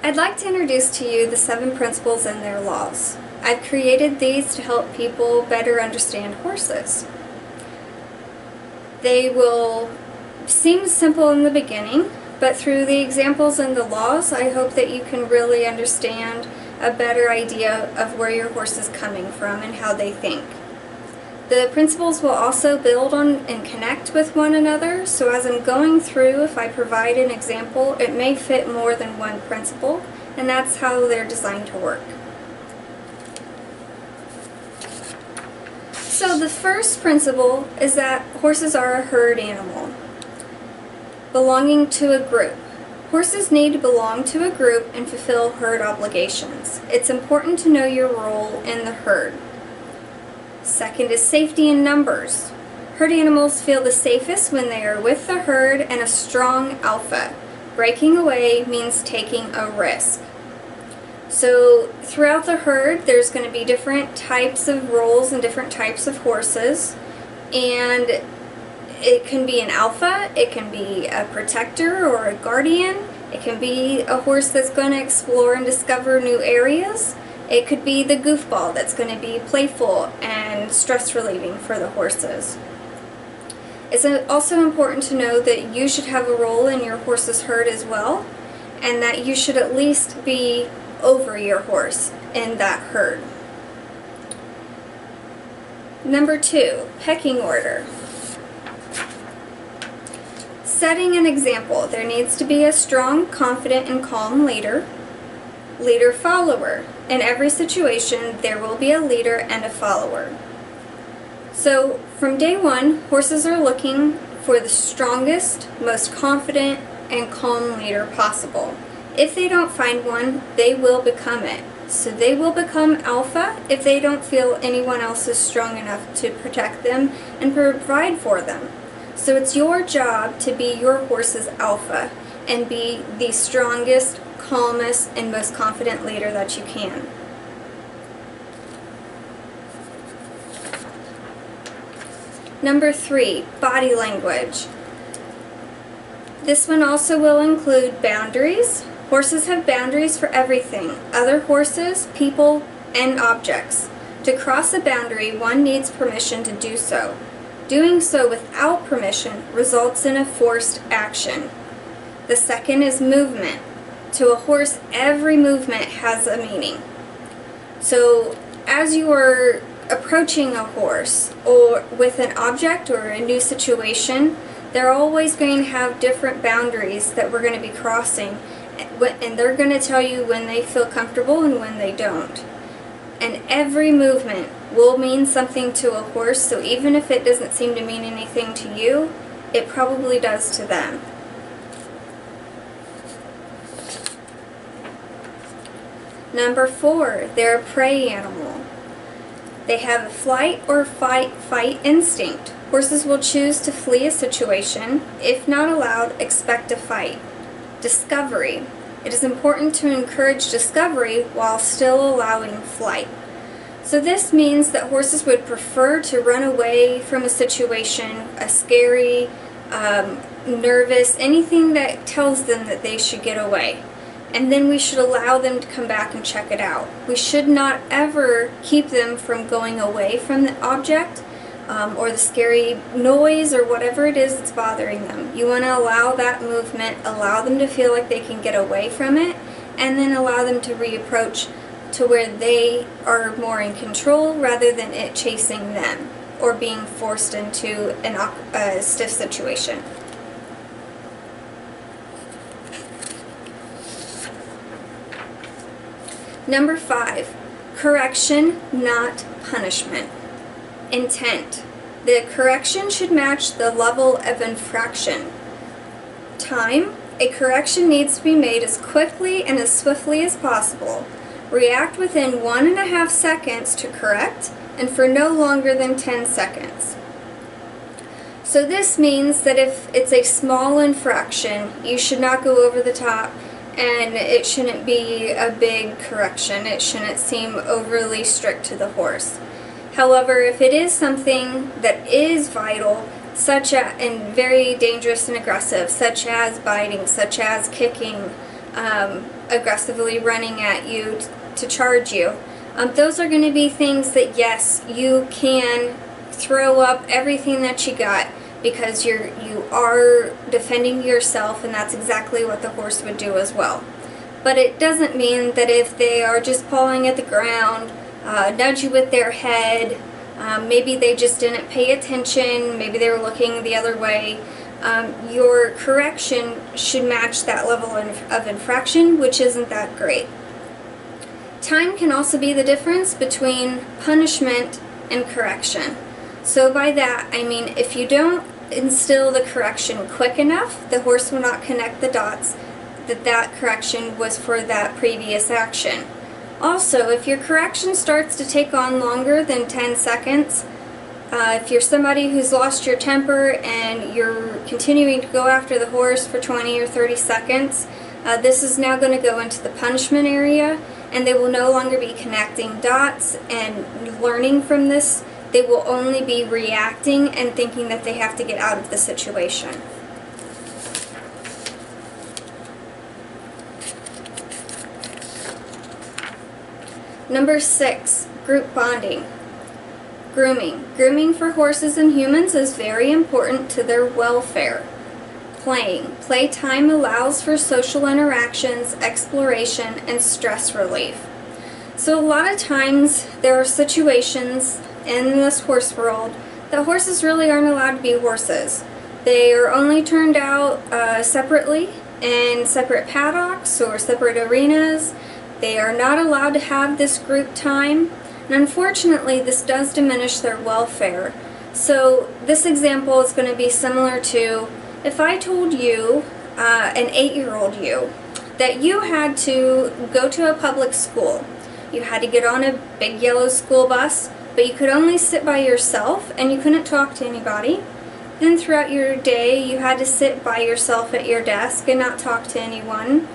I'd like to introduce to you the 7 principles and their laws. I've created these to help people better understand horses. They will seem simple in the beginning, but through the examples and the laws, I hope that you can really understand a better idea of where your horse is coming from and how they think. The principles will also build on and connect with one another, so as I'm going through, if I provide an example, it may fit more than one principle, and that's how they're designed to work. So the first principle is that horses are a herd animal, belonging to a group. Horses need to belong to a group and fulfill herd obligations. It's important to know your role in the herd. Second is safety in numbers. Herd animals feel the safest when they are with the herd and a strong alpha. Breaking away means taking a risk. So throughout the herd, there's going to be different types of roles and different types of horses, and it can be an alpha, it can be a protector or a guardian, it can be a horse that's going to explore and discover new areas, it could be the goofball that's going to be playful and stress relieving for the horses. It's also important to know that you should have a role in your horse's herd as well, and that you should at least be over your horse in that herd. Number 2, pecking order. Setting an example. There needs to be a strong, confident, and calm leader. Leader-follower. In every situation, there will be a leader and a follower. So, from day one, horses are looking for the strongest, most confident, and calm leader possible. If they don't find one, they will become it. So they will become alpha if they don't feel anyone else is strong enough to protect them and provide for them. So it's your job to be your horse's alpha and be the strongest, calmest, and most confident leader that you can. Number 3, body language. This one also will include boundaries. Horses have boundaries for everything: other horses, people, and objects. To cross a boundary, one needs permission to do so. Doing so without permission results in a forced action. The second is movement. To a horse, every movement has a meaning. So as you are approaching a horse or with an object or a new situation, they're always going to have different boundaries that we're going to be crossing, and they're going to tell you when they feel comfortable and when they don't. And every movement will mean something to a horse, so even if it doesn't seem to mean anything to you, it probably does to them. Number 4, they're a prey animal. They have a flight or fight instinct. Horses will choose to flee a situation. If not allowed, expect a fight. Discovery. It is important to encourage discovery while still allowing flight. So this means that horses would prefer to run away from a situation, a scary, nervous, anything that tells them that they should get away. And then we should allow them to come back and check it out. We should not ever keep them from going away from the object or the scary noise or whatever it is that's bothering them. You want to allow that movement, allow them to feel like they can get away from it, and then allow them to reapproach to where they are more in control rather than it chasing them or being forced into a stiff situation. Number 5, correction, not punishment. Intent. The correction should match the level of infraction. Time. A correction needs to be made as quickly and as swiftly as possible. React within 1.5 seconds to correct, and for no longer than 10 seconds. So this means that if it's a small infraction, you should not go over the top, and it shouldn't be a big correction. It shouldn't seem overly strict to the horse. However, if it is something that is vital, such as, and very dangerous and aggressive, such as biting, such as kicking, aggressively running at you to charge you. Those are going to be things that, yes, you can throw up everything that you got because you are defending yourself, and that's exactly what the horse would do as well. But it doesn't mean that if they are just pawing at the ground, nudge you with their head, maybe they just didn't pay attention, maybe they were looking the other way, your correction should match that level of infraction, which isn't that great. Time can also be the difference between punishment and correction. So by that, I mean if you don't instill the correction quick enough, the horse will not connect the dots that correction was for that previous action. Also, if your correction starts to take on longer than 10 seconds, if you're somebody who's lost your temper and you're continuing to go after the horse for 20 or 30 seconds, this is now going to go into the punishment area, and they will no longer be connecting dots and learning from this. They will only be reacting and thinking that they have to get out of the situation. Number 6, group bonding. Grooming. Grooming for horses and humans is very important to their welfare. Playing. Playtime allows for social interactions, exploration, and stress relief. So a lot of times there are situations in this horse world that horses really aren't allowed to be horses. They are only turned out separately in separate paddocks or separate arenas. They are not allowed to have this group time, and unfortunately this does diminish their welfare. So this example is going to be similar to if I told you, an 8-year-old you, that you had to go to a public school. You had to get on a big yellow school bus, but you could only sit by yourself and you couldn't talk to anybody. Then throughout your day you had to sit by yourself at your desk and not talk to anyone.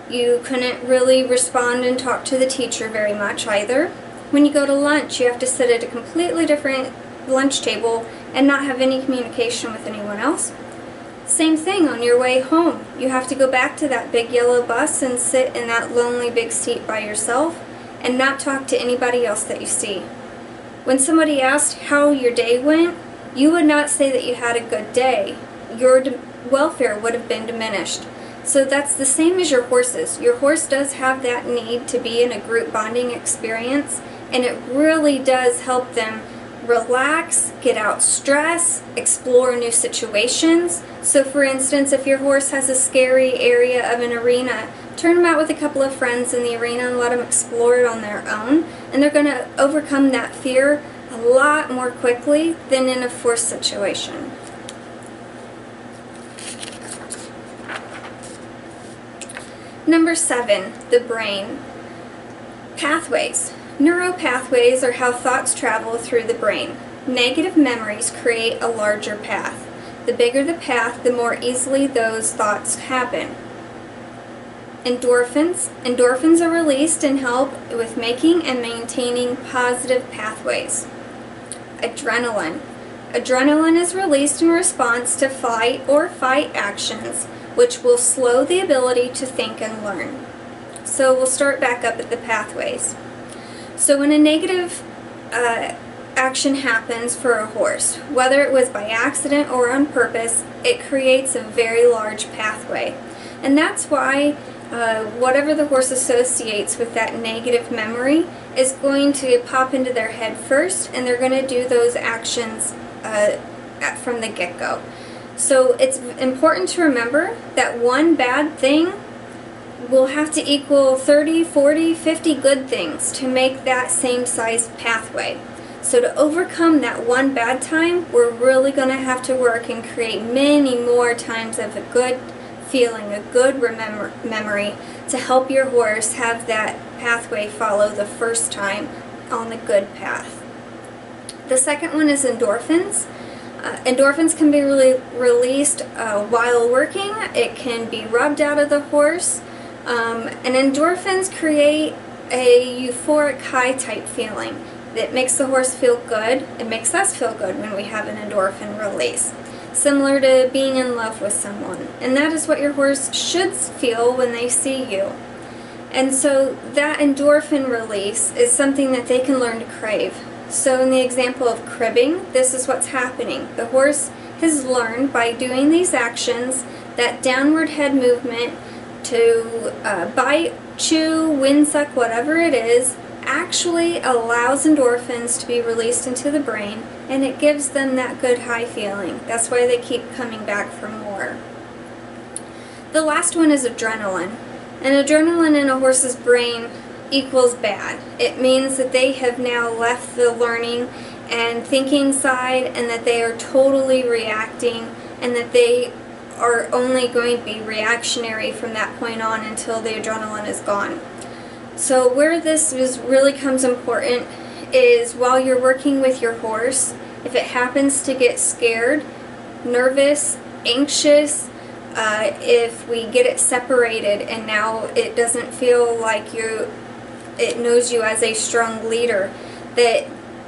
You couldn't really respond and talk to the teacher very much either. When you go to lunch, you have to sit at a completely different lunch table and not have any communication with anyone else. Same thing on your way home. You have to go back to that big yellow bus and sit in that lonely big seat by yourself and not talk to anybody else that you see. When somebody asked how your day went, you would not say that you had a good day. Your welfare would have been diminished. So that's the same as your horses. Your horse does have that need to be in a group bonding experience, and it really does help them relax, get out stress, explore new situations. So for instance, if your horse has a scary area of an arena, turn them out with a couple of friends in the arena and let them explore it on their own, and they're going to overcome that fear a lot more quickly than in a forced situation. Number 7, the brain. Pathways. Neuropathways are how thoughts travel through the brain. Negative memories create a larger path. The bigger the path, the more easily those thoughts happen. Endorphins. Endorphins are released and help with making and maintaining positive pathways. Adrenaline. Adrenaline is released in response to fight or fight actions, which will slow the ability to think and learn. So we'll start back up at the pathways. So when a negative action happens for a horse, whether it was by accident or on purpose, it creates a very large pathway. And that's why whatever the horse associates with that negative memory is going to pop into their head first, and they're going to do those actions from the get-go. So it's important to remember that one bad thing will have to equal 30, 40, 50 good things to make that same size pathway. So to overcome that one bad time, we're really going to have to work and create many more times of a good feeling, a good memory to help your horse have that pathway follow the first time on the good path. The second one is endorphins. Endorphins can be released while working. It can be rubbed out of the horse. And endorphins create a euphoric high type feeling that makes the horse feel good. It makes us feel good when we have an endorphin release. similar to being in love with someone. And that is what your horse should feel when they see you. And so that endorphin release is something that they can learn to crave. So in the example of cribbing, this is what's happening. The horse has learned by doing these actions that downward head movement to bite, chew, windsuck, whatever it is, actually allows endorphins to be released into the brain, and it gives them that good high feeling. That's why they keep coming back for more. The last one is adrenaline. And adrenaline in a horse's brain equals bad. It means that they have now left the learning and thinking side, and that they are totally reacting, and that they are only going to be reactionary from that point on until the adrenaline is gone. So where this really comes important is while you're working with your horse, if it happens to get scared, nervous, anxious, if we get it separated and now it doesn't feel like it knows you as a strong leader, that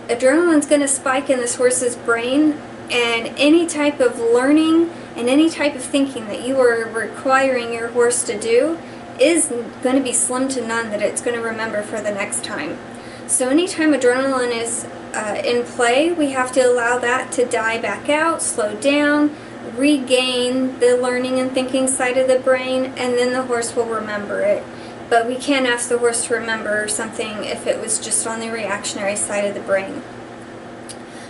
adrenaline's going to spike in this horse's brain, and any type of learning and any type of thinking that you are requiring your horse to do is going to be slim to none that it's going to remember for the next time. So anytime adrenaline is in play, we have to allow that to die back out, slow down, regain the learning and thinking side of the brain, and then the horse will remember it. But we can't ask the horse to remember something if it was just on the reactionary side of the brain.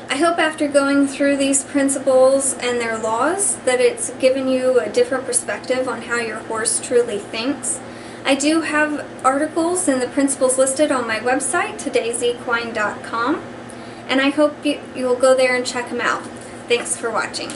I hope after going through these principles and their laws that it's given you a different perspective on how your horse truly thinks. I do have articles and the principles listed on my website, todaysequine.com, and I hope you'll go there and check them out. Thanks for watching.